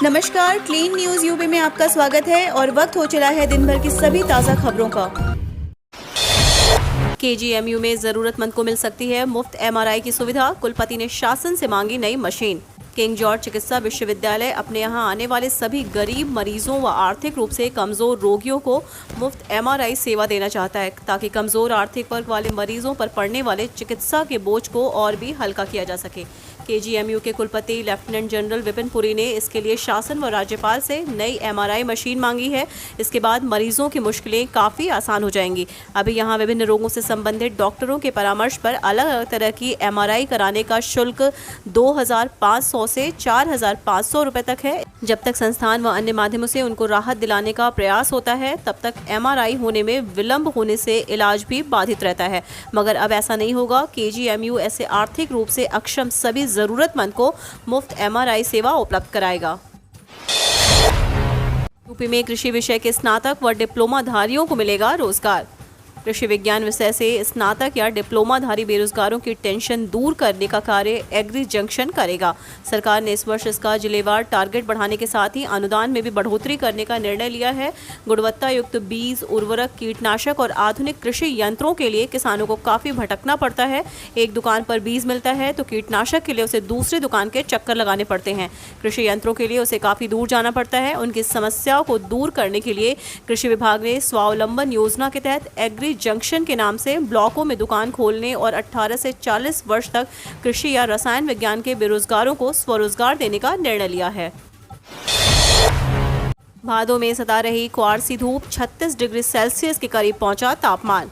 नमस्कार, clean news UP में आपका स्वागत है और वक्त हो चला है दिन भर की सभी ताज़ा खबरों का। केजीएमयू में जरूरतमंद को मिल सकती है मुफ्त एमआरआई की सुविधा, कुलपति ने शासन से मांगी नई मशीन। किंग जॉर्ज चिकित्सा विश्वविद्यालय अपने यहां आने वाले सभी गरीब मरीजों व आर्थिक रूप से कमजोर रोगियों को मुफ्त एमआरआई सेवा देना चाहता है, ताकि कमजोर आर्थिक वर्ग वाले मरीजों पर पड़ने वाले चिकित्सा के बोझ को और भी हल्का किया जा सके। केजीएमयू के कुलपति लेफ्टिनेंट जनरल विपिन पुरी ने इसके लिए शासन व राज्यपाल से नई एमआरआई मशीन मांगी है। इसके बाद मरीजों की मुश्किलें काफ़ी आसान हो जाएंगी। अभी यहां विभिन्न रोगों से संबंधित डॉक्टरों के परामर्श पर अलग अलग तरह की एमआरआई कराने का शुल्क 2,500 से 4,500 रुपए तक है। जब तक संस्थान व अन्य माध्यमों से उनको राहत दिलाने का प्रयास होता है, तब तक एमआरआई होने में विलंब होने से इलाज भी बाधित रहता है। मगर अब ऐसा नहीं होगा। केजीएमयू ऐसे आर्थिक रूप से अक्षम सभी जरूरतमंद को मुफ्त एमआरआई सेवा उपलब्ध कराएगा। यूपी में कृषि विषय के स्नातक व डिप्लोमा धारियों को मिलेगा रोजगार। कृषि विज्ञान विषय से स्नातक या डिप्लोमाधारी बेरोजगारों की टेंशन दूर करने का कार्य एग्री जंक्शन करेगा। सरकार ने इस वर्ष इसका जिलेवार टारगेट बढ़ाने के साथ ही अनुदान में भी बढ़ोतरी करने का निर्णय लिया है। गुणवत्ता युक्त बीज, उर्वरक, कीटनाशक और आधुनिक कृषि यंत्रों के लिए किसानों को काफ़ी भटकना पड़ता है। एक दुकान पर बीज मिलता है तो कीटनाशक के लिए उसे दूसरी दुकान के चक्कर लगाने पड़ते हैं। कृषि यंत्रों के लिए उसे काफ़ी दूर जाना पड़ता है। उनकी समस्याओं को दूर करने के लिए कृषि विभाग ने स्वावलंबन योजना के तहत एग्री जंक्शन के नाम से ब्लॉकों में दुकान खोलने और 18 से 40 वर्ष तक कृषि या रसायन विज्ञान के बेरोजगारों को स्वरोजगार देने का निर्णय लिया है। भादों में सता रही क्वारसी धूप, 36 डिग्री सेल्सियस के करीब पहुंचा तापमान।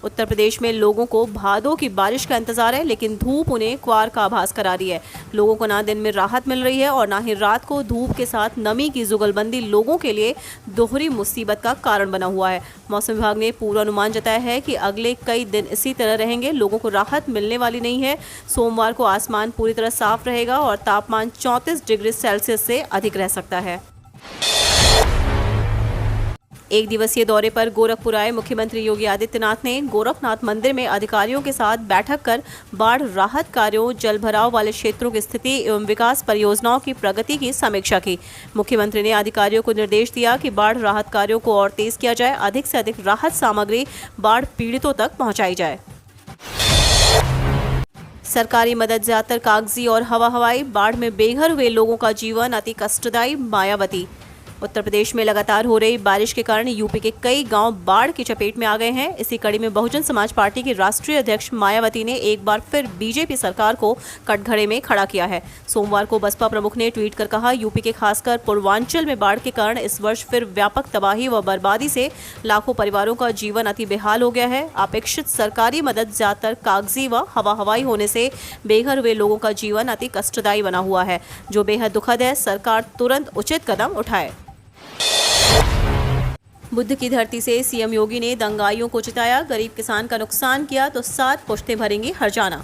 उत्तर प्रदेश में लोगों को भादों की बारिश का इंतजार है, लेकिन धूप उन्हें क्वार का आभास करा रही है। लोगों को ना दिन में राहत मिल रही है और ना ही रात को धूप के साथ नमी की जुगलबंदी लोगों के लिए दोहरी मुसीबत का कारण बना हुआ है। मौसम विभाग ने पूर्वानुमान जताया है कि अगले कई दिन इसी तरह रहेंगे। लोगों को राहत मिलने वाली नहीं है। सोमवार को आसमान पूरी तरह साफ रहेगा और तापमान 34 डिग्री सेल्सियस से अधिक रह सकता है। एक दिवसीय दौरे पर गोरखपुर आए मुख्यमंत्री योगी आदित्यनाथ ने गोरखनाथ मंदिर में अधिकारियों के साथ बैठक कर बाढ़ राहत कार्यों, जल भराव वाले क्षेत्रों की स्थिति एवं विकास परियोजनाओं की प्रगति की समीक्षा की। मुख्यमंत्री ने अधिकारियों को निर्देश दिया कि बाढ़ राहत कार्यों को और तेज किया जाए, अधिक से अधिक राहत सामग्री बाढ़ पीड़ितों तक पहुँचाई जाए। सरकारी मदद ज्यादातर कागजी और हवाई, बाढ़ में बेघर हुए लोगों का जीवन अति कष्टदायी, मायावती। उत्तर प्रदेश में लगातार हो रही बारिश के कारण यूपी के कई गांव बाढ़ की चपेट में आ गए हैं। इसी कड़ी में बहुजन समाज पार्टी की राष्ट्रीय अध्यक्ष मायावती ने एक बार फिर बीजेपी सरकार को कटघरे में खड़ा किया है। सोमवार को बसपा प्रमुख ने ट्वीट कर कहा, यूपी के खासकर पूर्वांचल में बाढ़ के कारण इस वर्ष फिर व्यापक तबाही व बर्बादी से लाखों परिवारों का जीवन अति बेहाल हो गया है। अपेक्षित सरकारी मदद ज्यादातर कागजी व हवाई होने से बेघर हुए लोगों का जीवन अति कष्टदायी बना हुआ है, जो बेहद दुखद है। सरकार तुरंत उचित कदम उठाए। बुद्ध की धरती से सीएम योगी ने दंगाइयों को चिताया, गरीब किसान का नुकसान किया तो 7 पुश्तें भरेंगी हर्जाना।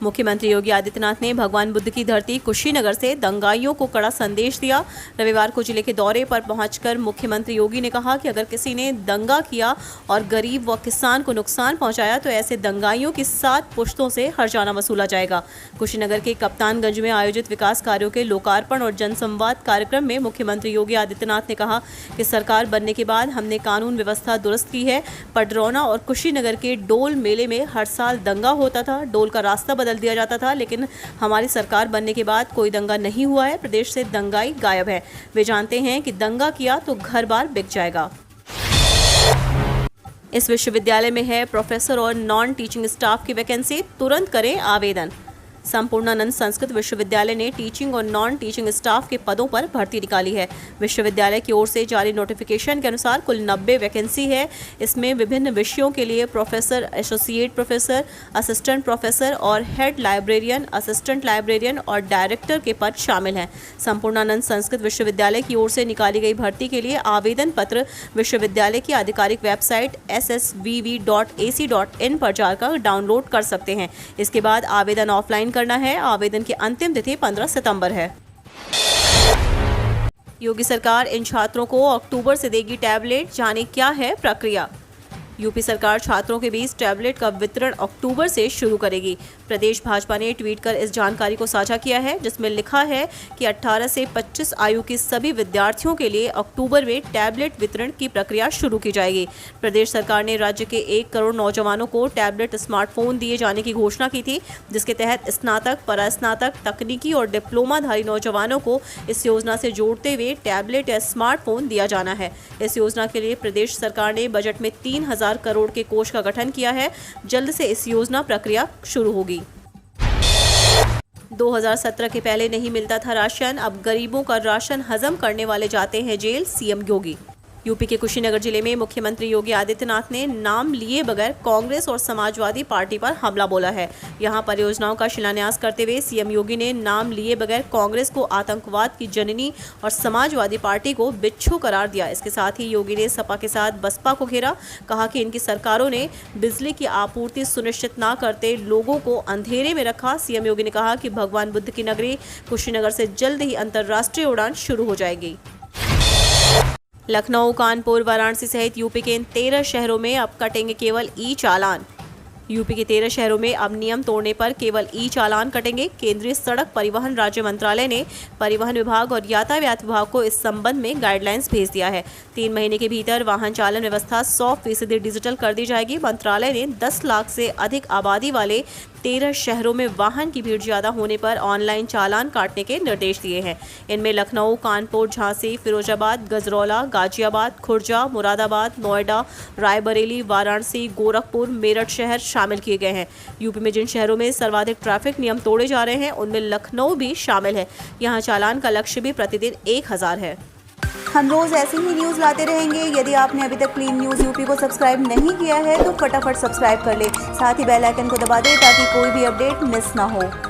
मुख्यमंत्री योगी आदित्यनाथ ने भगवान बुद्ध की धरती कुशीनगर से दंगाइयों को कड़ा संदेश दिया। रविवार को जिले के दौरे पर पहुंचकर मुख्यमंत्री योगी ने कहा कि अगर किसी ने दंगा किया और गरीब व किसान को नुकसान पहुंचाया तो ऐसे दंगाइयों की 7 पुश्तों से हर्जाना वसूला जाएगा। कुशीनगर के कप्तानगंज में आयोजित विकास कार्यों के लोकार्पण और जनसंवाद कार्यक्रम में मुख्यमंत्री योगी आदित्यनाथ ने कहा कि सरकार बनने के बाद हमने कानून व्यवस्था दुरुस्त की है। पडरौना और कुशीनगर के डोल मेले में हर साल दंगा होता था, डोल का रास्ता बदल दिया जाता था, लेकिन हमारी सरकार बनने के बाद कोई दंगा नहीं हुआ है। प्रदेश से दंगाई गायब है। वे जानते हैं कि दंगा किया तो घर बार बिक जाएगा। इस विश्वविद्यालय में है प्रोफेसर और नॉन टीचिंग स्टाफ की वैकेंसी, तुरंत करें आवेदन। संपूर्णानंद संस्कृत विश्वविद्यालय ने टीचिंग और नॉन टीचिंग स्टाफ के पदों पर भर्ती निकाली है। विश्वविद्यालय की ओर से जारी नोटिफिकेशन के अनुसार कुल 90 वैकेंसी है। इसमें विभिन्न विषयों के लिए professor, associate professor, assistant professor और हेड लाइब्रेरियन, असिस्टेंट लाइब्रेरियन और डायरेक्टर के पद शामिल हैं। संपूर्णानंद संस्कृत विश्वविद्यालय की ओर से निकाली गई भर्ती के लिए आवेदन पत्र विश्वविद्यालय की आधिकारिक वेबसाइट ssvv.ac.in पर जाकर डाउनलोड कर सकते हैं। इसके बाद आवेदन ऑफलाइन करना है। आवेदन की अंतिम तिथि 15 सितंबर है। योगी सरकार इन छात्रों को अक्टूबर से देगी टैबलेट, जाने क्या है प्रक्रिया। यूपी सरकार छात्रों के बीच टैबलेट का वितरण अक्टूबर से शुरू करेगी। प्रदेश भाजपा ने ट्वीट कर इस जानकारी को साझा किया है, जिसमें लिखा है कि 18 से 25 आयु के सभी विद्यार्थियों के लिए अक्टूबर में टैबलेट वितरण की प्रक्रिया शुरू की जाएगी। प्रदेश सरकार ने राज्य के 1 करोड़ नौजवानों को टैबलेट स्मार्टफोन दिए जाने की घोषणा की थी, जिसके तहत स्नातक, परास्नातक, तकनीकी और डिप्लोमाधारी नौजवानों को इस योजना से जोड़ते हुए टैबलेट या स्मार्टफोन दिया जाना है। इस योजना के लिए प्रदेश सरकार ने बजट में 3000 करोड़ के कोष का गठन किया है। जल्द से इस योजना प्रक्रिया शुरू होगी। 2017 के पहले नहीं मिलता था राशन, अब गरीबों का राशन हजम करने वाले जाते हैं जेल, सीएम योगी। यूपी के कुशीनगर जिले में मुख्यमंत्री योगी आदित्यनाथ ने नाम लिए बगैर कांग्रेस और समाजवादी पार्टी पर हमला बोला है। यहां परियोजनाओं का शिलान्यास करते हुए सीएम योगी ने नाम लिए बगैर कांग्रेस को आतंकवाद की जननी और समाजवादी पार्टी को बिच्छू करार दिया। इसके साथ ही योगी ने सपा के साथ बसपा को घेरा। कहा कि इनकी सरकारों ने बिजली की आपूर्ति सुनिश्चित न करते लोगों को अंधेरे में रखा। सीएम योगी ने कहा कि भगवान बुद्ध की नगरी कुशीनगर से जल्द ही अंतर्राष्ट्रीय उड़ान शुरू हो जाएगी। लखनऊ, कानपुर, वाराणसी सहित यूपी के इन 13 शहरों में अब कटेंगे केवल ई चालान। यूपी के 13 शहरों में अब नियम तोड़ने पर केवल ई चालान कटेंगे। केंद्रीय सड़क परिवहन राज्य मंत्रालय ने परिवहन विभाग और यातायात विभाग को इस संबंध में गाइडलाइंस भेज दिया है। 3 महीने के भीतर वाहन चालन व्यवस्था 100% डिजिटल कर दी जाएगी। मंत्रालय ने 10 लाख से अधिक आबादी वाले 13 शहरों में वाहन की भीड़ ज्यादा होने पर ऑनलाइन चालान काटने के निर्देश दिए हैं। इनमें लखनऊ, कानपुर, झांसी, फिरोजाबाद, गजरौला, गाजियाबाद, खुर्जा, मुरादाबाद, नोएडा, रायबरेली, वाराणसी, गोरखपुर, मेरठ शहर शामिल किए गए हैं। यूपी में जिन शहरों में सर्वाधिक ट्रैफिक नियम तोड़े जा रहे हैं उनमें लखनऊ भी शामिल है। यहाँ चालान का लक्ष्य भी प्रतिदिन 1000 है। हम रोज ऐसी ही न्यूज़ लाते रहेंगे। यदि आपने अभी तक क्लीन न्यूज़ यूपी को सब्सक्राइब नहीं किया है तो फटाफट सब्सक्राइब कर ले, साथ ही बेल आइकन को दबा दे ताकि कोई भी अपडेट मिस ना हो।